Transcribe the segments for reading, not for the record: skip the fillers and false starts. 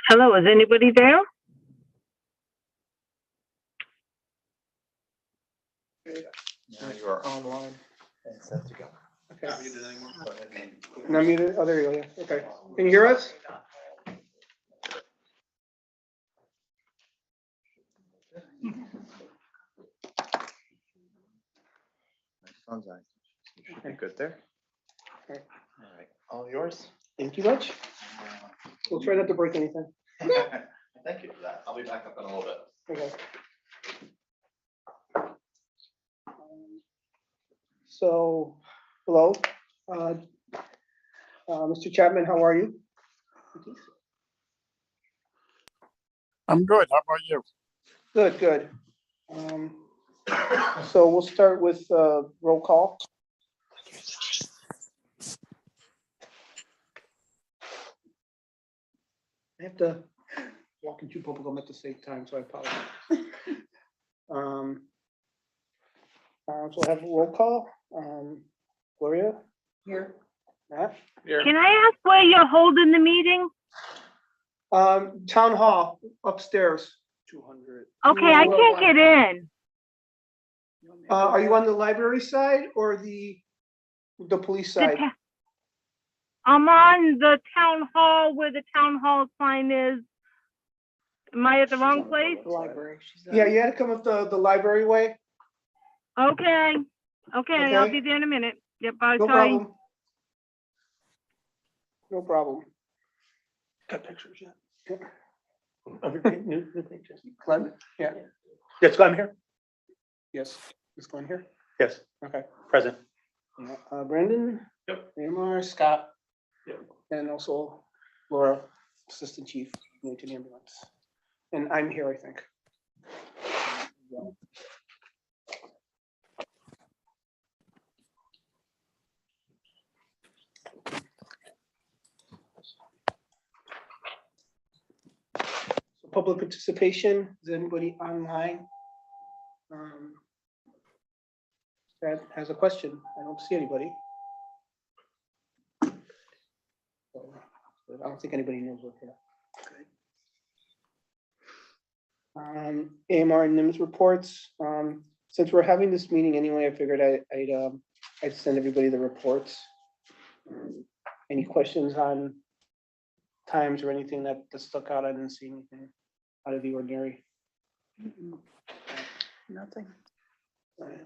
Hello, is anybody there? Now you are online and set to go. Okay. Not muted anymore. Go ahead and- Not muted? Oh, there you go, yeah, okay. Can you hear us? My son's eyes. You should be good there. Okay. All right, all yours. Thank you much. We'll try not to break anything. Thank you for that. I'll be back up in a little bit. Okay. So, hello, Mr. Chapman, how are you? I'm good. How about you? Good, good. So we'll start with roll call. I have to walk and chew bubble gum at the same time, so I apologize. So we'll have a roll call. Gloria? Here. Matt? Can I ask where you're holding the meeting? Town hall upstairs. 200. Okay, I can't get in. Are you on the library side or the police The side? ta- I'm on the town hall where the town hall sign is. Am I at the wrong place? Library. Yeah, you had to come up the library way. Okay, Okay. I'll be there in a minute. Yep, bye, No sorry. problem. No problem. Got pictures yet? New pictures. Glenn? Yeah. Yes, I'm here. Yes. Is Glenn here? Yes, Okay. present. Yeah. Brandon? Yep. Amar, Scott? Yep. And also Laura, Assistant Chief, Newington Ambulance. And I'm here, I think. So public participation, is anybody online that has a question? I don't see anybody. So, I don't think anybody knows what they're. AMR and NIMS reports. Since we're having this meeting anyway, I figured I'd send everybody the reports. Any questions on times or anything that stuck out? I didn't see anything out of the ordinary. Nothing. Right.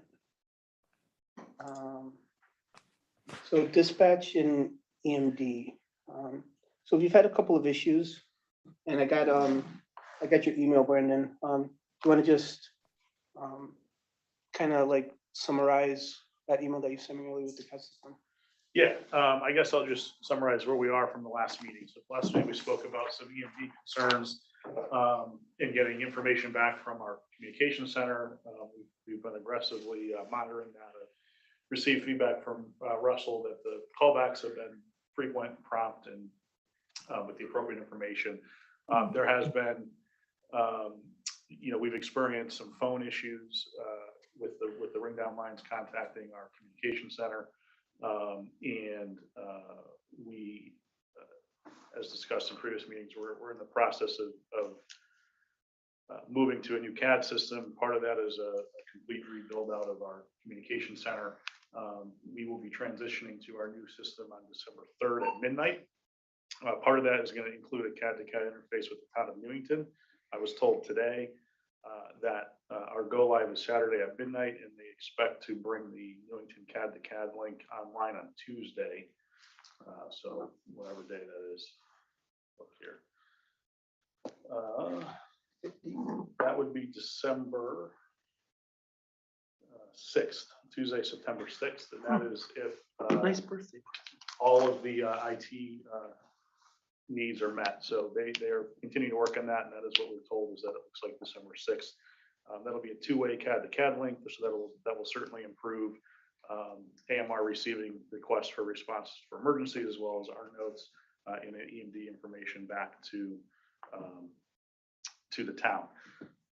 So dispatch and EMD. So we've had a couple of issues, and I got your email, Brandon. Do you want to just kind of like summarize that email that you sent me earlier with the test system? Yeah, I guess I'll just summarize where we are from the last meeting. So last week we spoke about some EMD concerns and getting information back from our communication center. We've been aggressively monitoring that. Received feedback from Russell that the callbacks have been frequent, prompt, and with the appropriate information. There has been, we've experienced some phone issues with the ring down lines contacting our communication center. We, as discussed in previous meetings, we're in the process of moving to a new CAD system. Part of that is a complete rebuild out of our communication center. We will be transitioning to our new system on December 3rd at midnight. Part of that is going to include a CAD-to-CAD interface with the town of Newington. I was told today that our go live is Saturday at midnight, and they expect to bring the Newington CAD-to-CAD link online on Tuesday. So whatever day that is. Look here. That would be December 6th, Tuesday, September 6th, and that is if Nice birthday. all of the IT needs are met. So they are continuing to work on that, and that is what we're told, is that it looks like December 6th. That'll be a two-way CAD-to-CAD link, so that will certainly improve AMR receiving requests for responses for emergencies, as well as our notes and EMD information back to the town.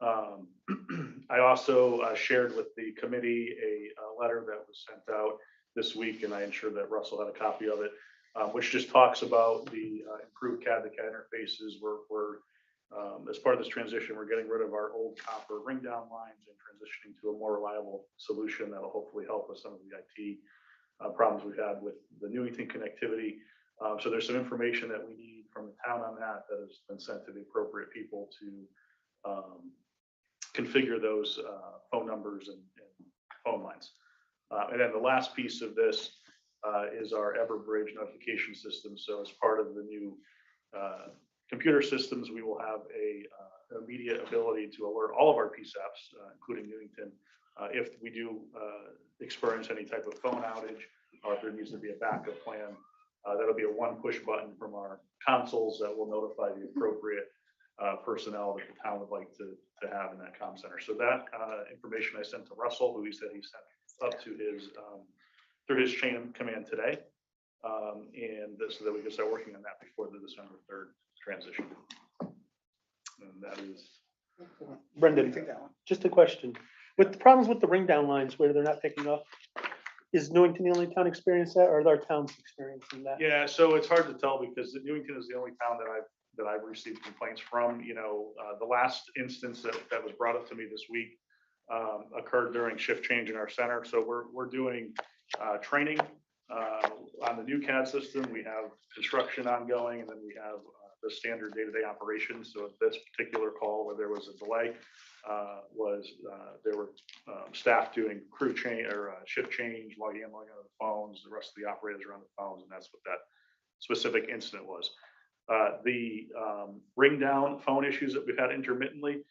I also shared with the committee a letter that was sent out this week, and I ensured that Russell had a copy of it, which just talks about the improved CAD to CAD interfaces. As part of this transition, we're getting rid of our old copper ring down lines and transitioning to a more reliable solution that'll hopefully help with some of the IT problems we've had with the Newington connectivity. So there's some information that we need from the town on that has been sent to the appropriate people to configure those phone numbers and phone lines. And then the last piece of this is our Everbridge notification system. So as part of the new computer systems, we will have an immediate ability to alert all of our PSAPs, including Newington, if we do experience any type of phone outage or if there needs to be a backup plan. That'll be a one push button from our consoles that will notify the appropriate personnel that the town would like to have in that comm center. So that information I sent to Russell, who he said he sent up to his through his chain of command today, and so that we can start working on that before the December 3rd transition. And that is Brendan, Just a question. With the problems with the ring down lines where they're not picking up, is Newington the only town experiencing that, or are there towns experiencing that? Yeah, so it's hard to tell because Newington is the only town that I've received complaints from. You know, the last instance that was brought up to me this week occurred during shift change in our center. So we're doing training on the new CAD system. We have construction ongoing, and then we have the standard day-to-day operations. So this particular call where there was a delay there were staff doing crew change or shift change, logging in, logging out of the phones. The rest of the operators are on the phones, and that's what that specific incident was. The ring down phone issues that we've had intermittently,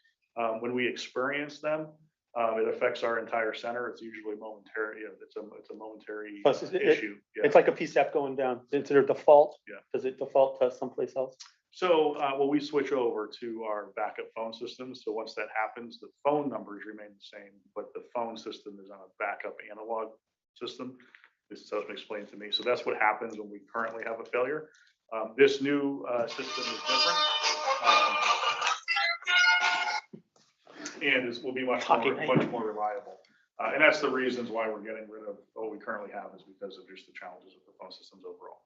when we experience them, it affects our entire center. It's usually momentary. It's a momentary Plus, issue. Yeah. It's like a PSAP going down. Is it a default? Yeah. Does it default to someplace else? So, well, we switch over to our backup phone system. So once that happens, the phone numbers remain the same, but the phone system is on a backup analog system. This is how it's explained to me. So that's what happens when we currently have a failure. This new system is different. And will be much more reliable. And that's the reasons why we're getting rid of what we currently have is because of just the challenges of the phone systems overall.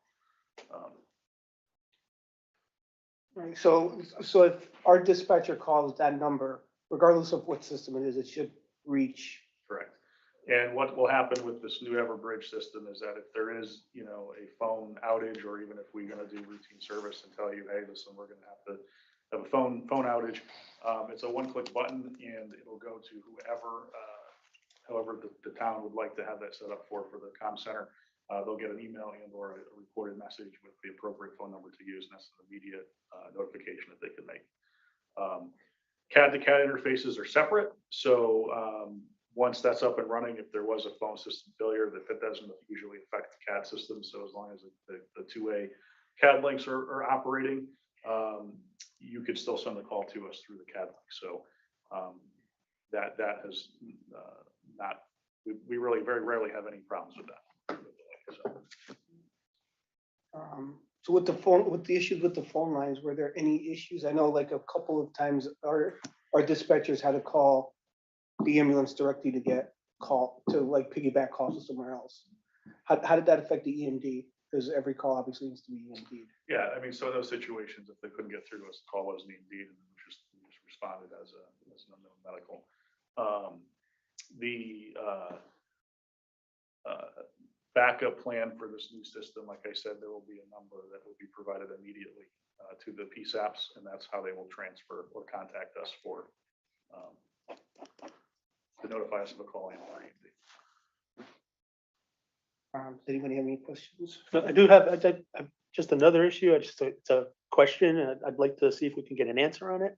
Right, so if our dispatcher calls that number, regardless of what system it is, it should reach. Correct. And what will happen with this new Everbridge system is that if there is, you know, a phone outage, or even if we're going to do routine service and tell you, hey, listen, we're going to have a phone outage, it's a one-click button, and it'll go to however the town would like to have that set up for the comm center. They'll get an email and or a recorded message with the appropriate phone number to use, and that's an immediate notification that they can make. CAD to CAD interfaces are separate, so once that's up and running, if there was a phone system failure, that doesn't usually affect the CAD system. So as long as the two-way CAD links are operating, you could still send the call to us through the CAD link. So that has not, we really very rarely have any problems with that. So with the issues with the phone lines, were there any issues? I know like a couple of times our dispatchers had to call the ambulance directly to get like piggyback calls to somewhere else. How did that affect the EMD? Because every call obviously needs to be EMD'd. Yeah, I mean, so in those situations, if they couldn't get through to us, the call wasn't EMD'd, and we just responded as an unknown medical. The backup plan for this new system, like I said, there will be a number that will be provided immediately to the PSAPs, and that's how they will transfer or contact us for to notify us of a call and Does anybody have any questions? I do have just another issue. It's a question, and I'd like to see if we can get an answer on it.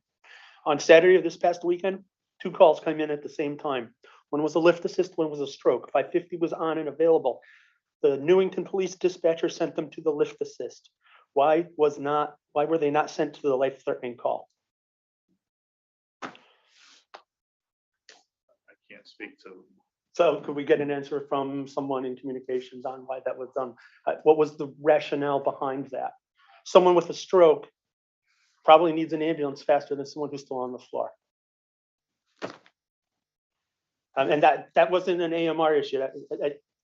On Saturday of this past weekend, 2 calls came in at the same time. One was a lift assist, one was a stroke. 550 was on and available. The Newington Police dispatcher sent them to the lift assist. Why were they not sent to the life-threatening call? I can't speak to. So could we get an answer from someone in communications on why that was done? What was the rationale behind that? Someone with a stroke probably needs an ambulance faster than someone who's still on the floor. And that wasn't an AMR issue.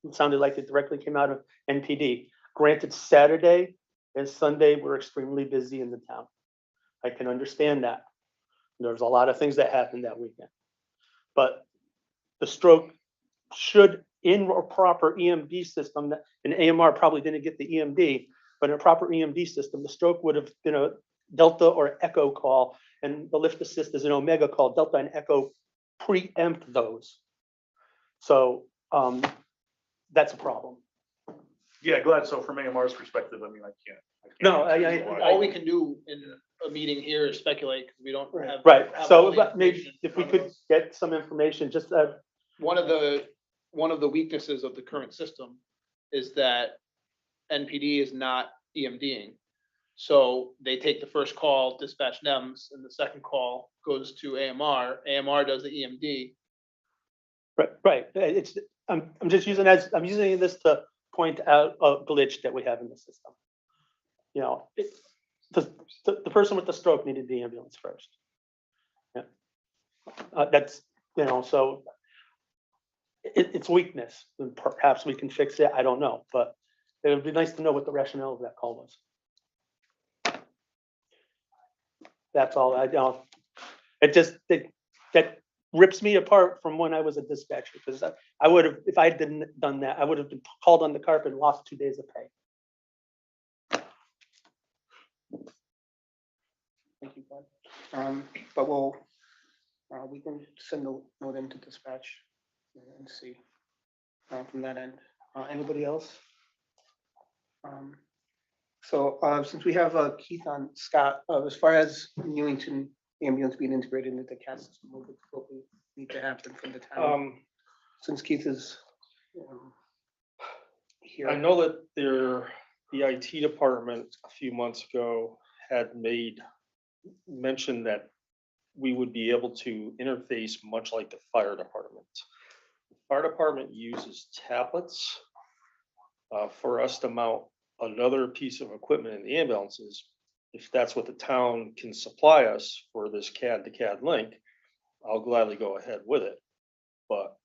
It sounded like it directly came out of NPD. Granted, Saturday and Sunday, we're extremely busy in the town. I can understand that. There's a lot of things that happened that weekend. But the stroke should, in a proper EMD system, that an AMR probably didn't get the EMD, but in a proper EMD system, the stroke would have been a Delta or Echo call, and the lift assist is an Omega call. Delta and Echo preempt those. So that's a problem. Yeah, glad. So from AMR's perspective, I mean, I can't. No, All we can do in a meeting here is speculate, because we don't have. Right, have so all the but maybe information if we in front could of us. get some information, just One of the weaknesses of the current system is that NPD is not EMDing. So they take the first call, dispatch NEMS, and the second call goes to AMR. AMR does the EMD. right, it's, I'm just using I'm using this to point out a glitch that we have in the system. You know, the person with the stroke needed the ambulance first. Yeah. That's, you know, so it's weakness, and perhaps we can fix it, I don't know, but it would be nice to know what the rationale of that call was. That's all, I don't, it just, that rips me apart from when I was a dispatcher, because I would have, if I hadn't done that, I would have been called on the carpet and lost 2 days of pay. Thank you, Bud. But we can send a note into dispatch and see from that end. Anybody else? So since we have Keith on, Scott, as far as Newington ambulance being integrated into the CAD system, what we need to happen from the town, since Keith is here. I know that the IT department a few months ago had mentioned that we would be able to interface much like the fire department. The fire department uses tablets for us to mount another piece of equipment in the ambulances. If that's what the town can supply us for this CAD to CAD link, I'll gladly go ahead with it. But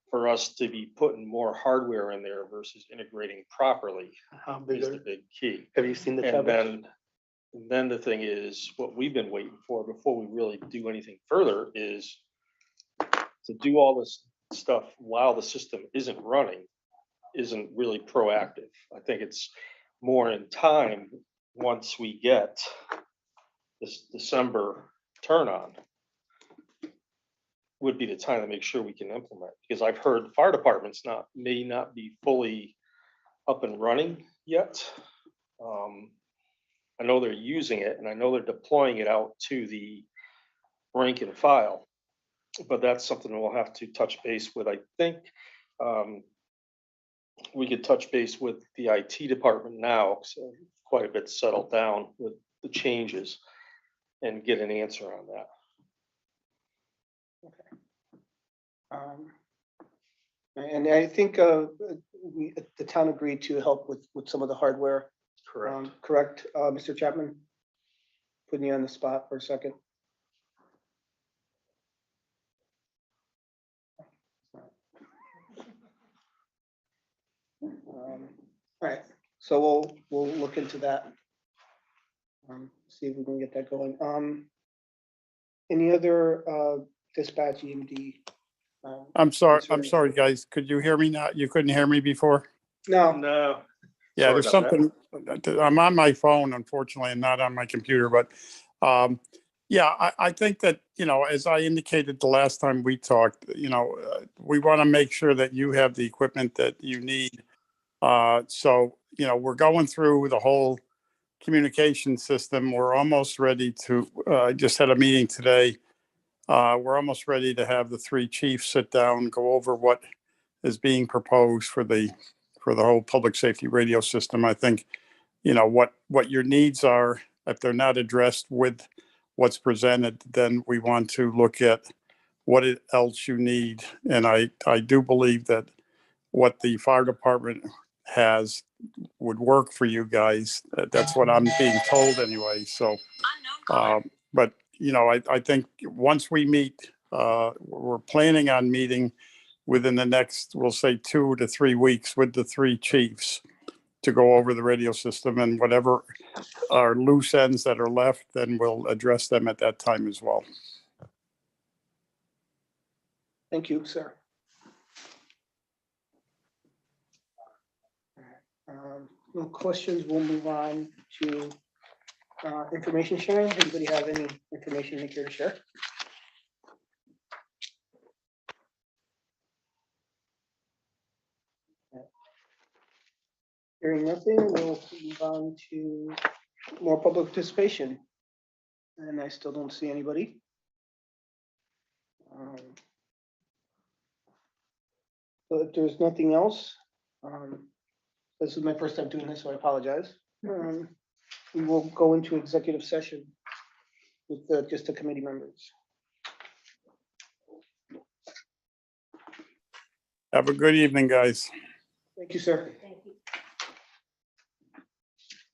for us to be putting more hardware in there versus integrating properly How big is are, the big key. have you seen the And tablets? then the thing is, what we've been waiting for before we really do anything further is to do all this stuff while the system isn't running, isn't really proactive. I think it's more in time, once we get this December turn on, would be the time to make sure we can implement. Because I've heard fire departments may not be fully up and running yet. I know they're using it, and I know they're deploying it out to the rank and file, but that's something we'll have to touch base with. I think we could touch base with the IT department now, so quite a bit settled down with the changes, and get an answer on that. And I think the town agreed to help with some of the hardware. Correct. Correct, Mr. Chapman? Putting you on the spot for a second. All right, so we'll look into that. See if we can get that going. Any other dispatch EMD? I'm sorry, concerns? guys. Could you hear me now? You couldn't hear me before? No, No. Yeah, Sorry there's about that. something, I'm on my phone, unfortunately, and not on my computer, but yeah, I think that, you know, as I indicated the last time we talked, you know, we want to make sure that you have the equipment that you need. So, you know, we're going through the whole communication system. We're almost ready to, I just had a meeting today. We're almost ready to have the three chiefs sit down, go over what is being proposed for the whole public safety radio system. I think, you know, what your needs are, if they're not addressed with what's presented, then we want to look at what else you need. And I do believe that what the fire department has would work for you guys. That's what I'm being told anyway. So, but you know, I think once we meet, we're planning on meeting within the next, we'll say 2 to 3 weeks with the three chiefs. to go over the radio system, and whatever are loose ends that are left, then we'll address them at that time as well. Thank you, sir. No questions, we'll move on to information sharing. Anybody have any information they care to share? Hearing nothing, we'll move on to more public participation. And I still don't see anybody. So if there's nothing else, this is my first time doing this, so I apologize. We will go into executive session with just the committee members. Have a good evening, guys. Thank you, sir.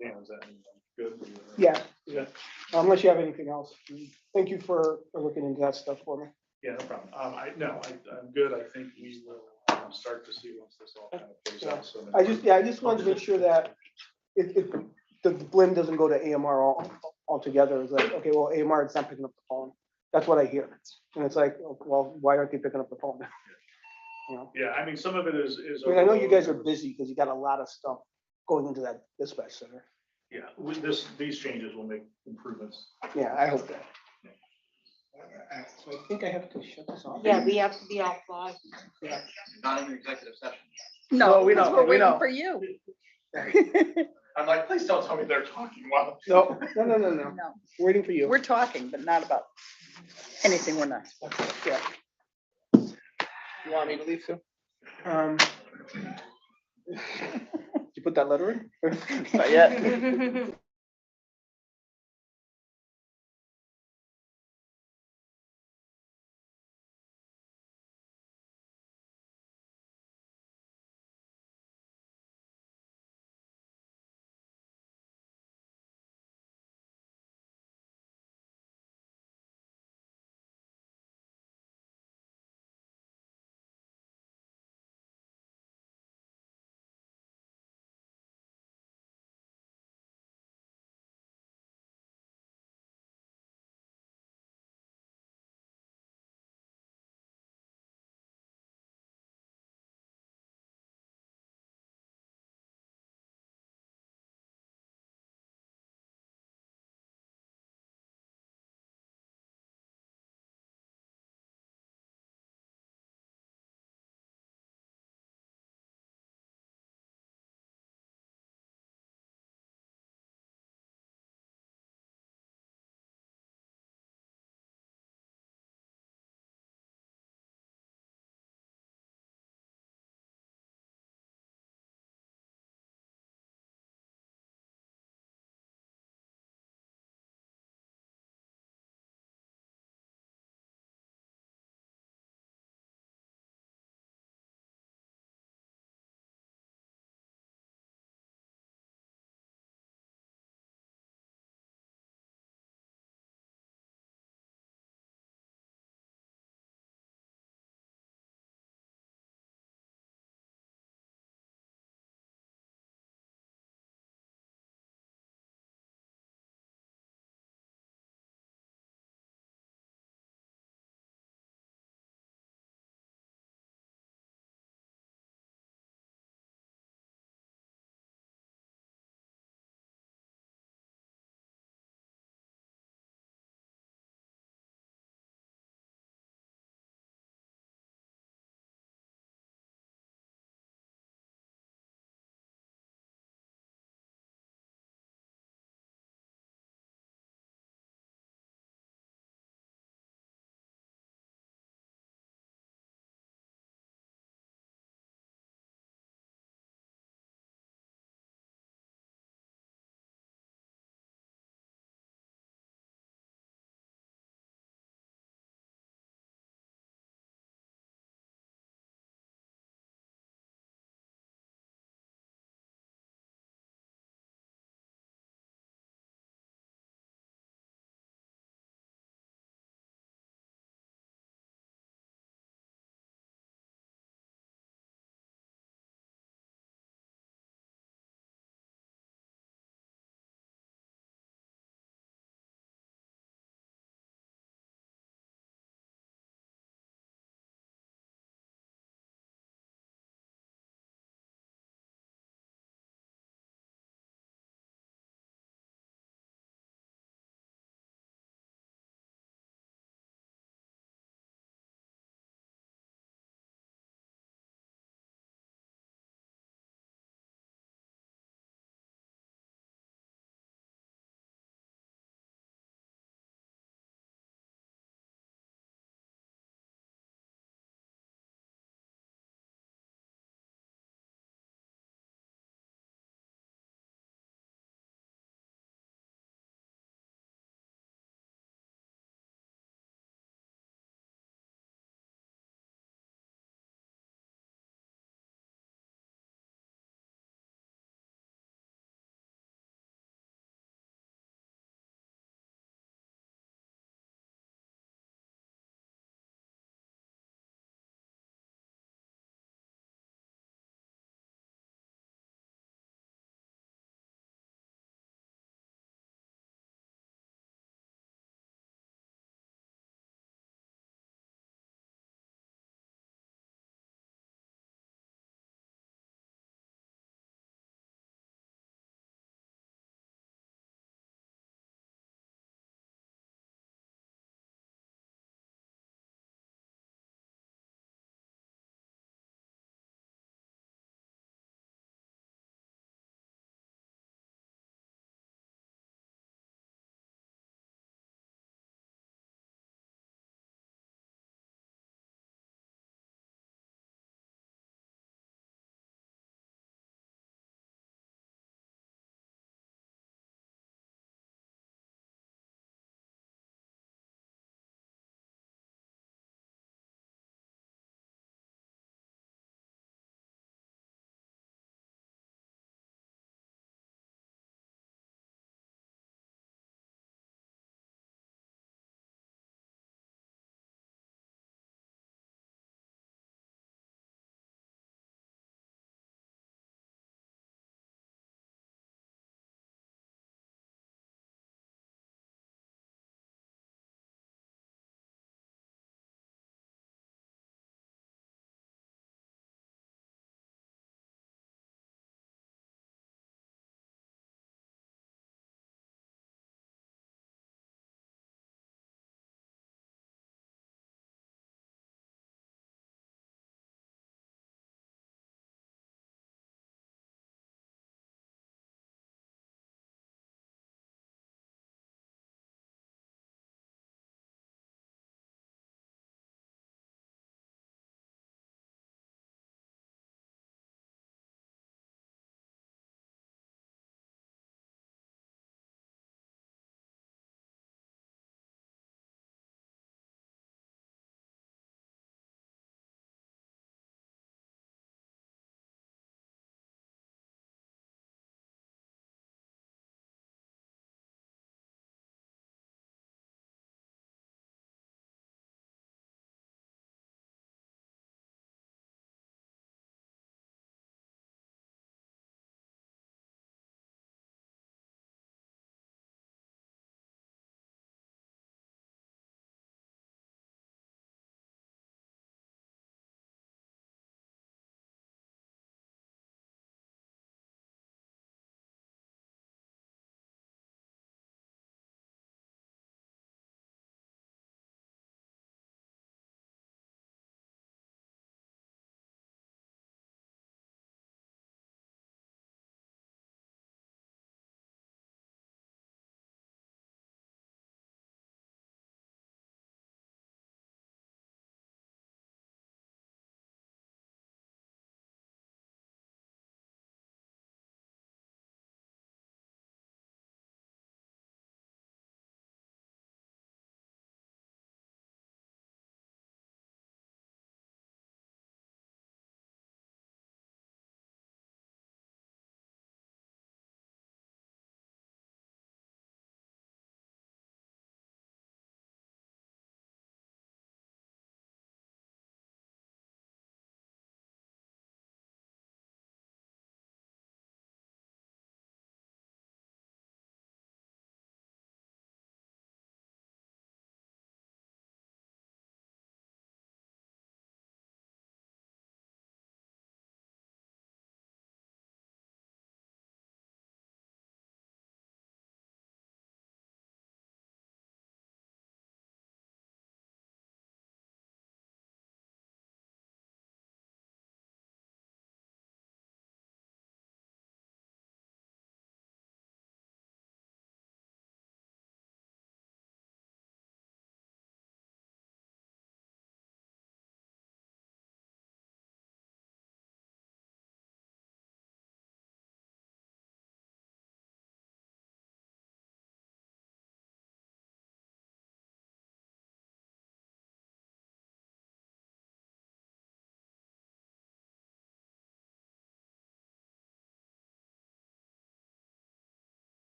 Dan, is that good? Yeah, yeah. Unless you have anything else. Thank you for looking into that stuff for me. Yeah, no problem. I'm good. I think we will start to see once this all kind of plays out. So that- I just wanted to make sure that if the blend doesn't go to AMR altogether, it's like, okay, well, AMR is not picking up the phone. That's what I hear. And it's like, well, why aren't they picking up the phone? You know, Yeah, I mean, some of it is. I mean, I know you guys are busy because you got a lot of stuff going into that dispatch center. Yeah, these changes will make improvements. Yeah, I hope that. So I think I have to shut this off. Yeah, we have to be offline. Not in executive session. No, we because know, we're we waiting know. For you. I'm like, please don't tell me they're talking while. No. No. No, Waiting for you. we're talking, but not about anything we're not. Yeah. You want me to leave, Sue? You put that letter in? Not yet.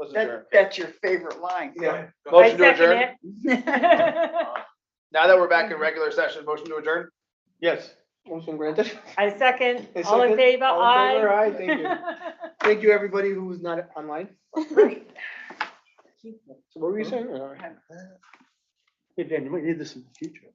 Let's adjourn. That's your favorite line. Yeah. I Motion to second adjourn. it. Now that we're back in regular session, motion to adjourn? Yes. Motion granted. I second. A All in second. favor? All in favor? Aye. Aye, thank you. Thank you, everybody who was not online. So what were you saying? Hey, Dan, you might need this in the future.